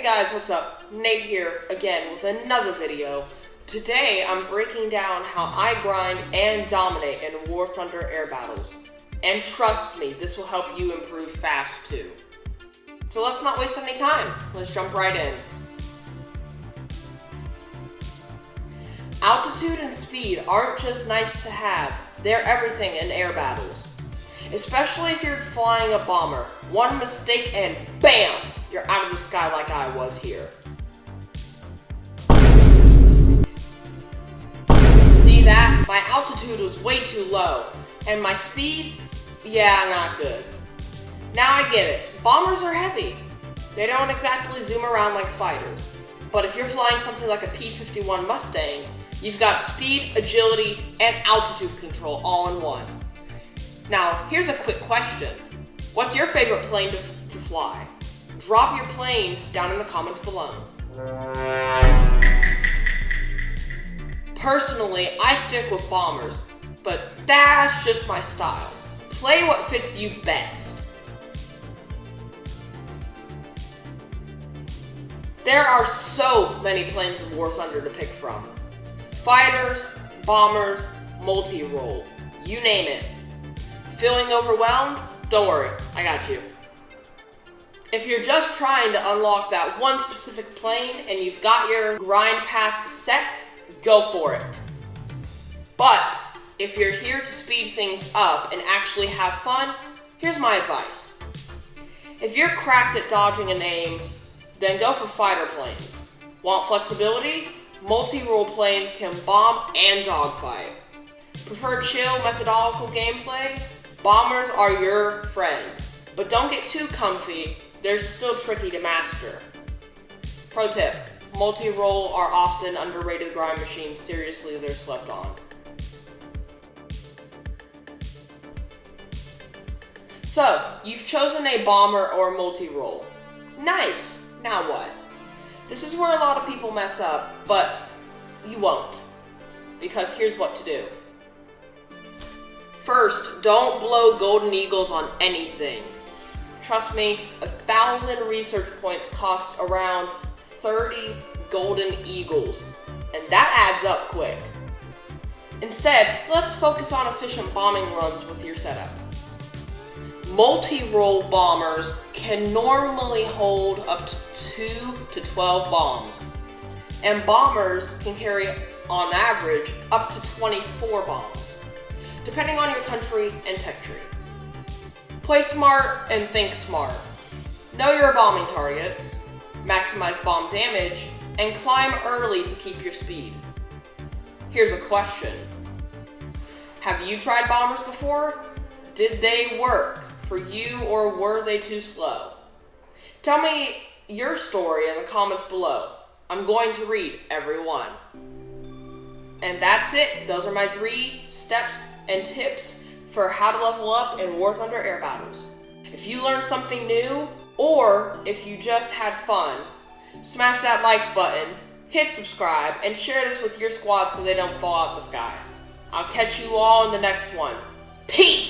Hey guys, what's up? Nate here again with another video. Today I'm breaking down how I grind and dominate in War Thunder air battles. And trust me, this will help you improve fast too. So let's not waste any time. Let's jump right in. Altitude and speed aren't just nice to have, they're everything in air battles. Especially if you're flying a bomber. One mistake and BAM! You're out of the sky like I was here. See that? My altitude was way too low. And my speed? Yeah, not good. Now I get it. Bombers are heavy. They don't exactly zoom around like fighters. But if you're flying something like a P-51 Mustang, you've got speed, agility, and altitude control all in one. Now, here's a quick question. What's your favorite plane to fly? Drop your plane down in the comments below. Personally, I stick with bombers, but that's just my style. Play what fits you best. There are so many planes in War Thunder to pick from. Fighters, bombers, multi-role, you name it. Feeling overwhelmed? Don't worry, I got you. If you're just trying to unlock that one specific plane and you've got your grind path set, go for it. But if you're here to speed things up and actually have fun, here's my advice. If you're cracked at dodging an aim, then go for fighter planes. Want flexibility? Multi-role planes can bomb and dogfight. Prefer chill, methodical gameplay? Bombers are your friend. But don't get too comfy, they're still tricky to master. Pro tip, multi-role are often underrated grind machines, seriously they're slept on. So, you've chosen a bomber or multi-role. Nice, now what? This is where a lot of people mess up, but you won't. Because here's what to do. First, don't blow golden eagles on anything. Trust me, 1,000 research points cost around 30 golden eagles, and that adds up quick. Instead, let's focus on efficient bombing runs with your setup. Multi-role bombers can normally hold up to 2 to 12 bombs, and bombers can carry, on average, up to 24 bombs, depending on your country and tech tree. Play smart and think smart. Know your bombing targets, maximize bomb damage, and climb early to keep your speed. Here's a question. Have you tried bombers before? Did they work for you or were they too slow? Tell me your story in the comments below. I'm going to read every one. And that's it. Those are my 3 steps and tips for how to level up in War Thunder air battles. If you learned something new, or if you just had fun, smash that like button, hit subscribe, and share this with your squad so they don't fall out the sky. I'll catch you all in the next one. Peace!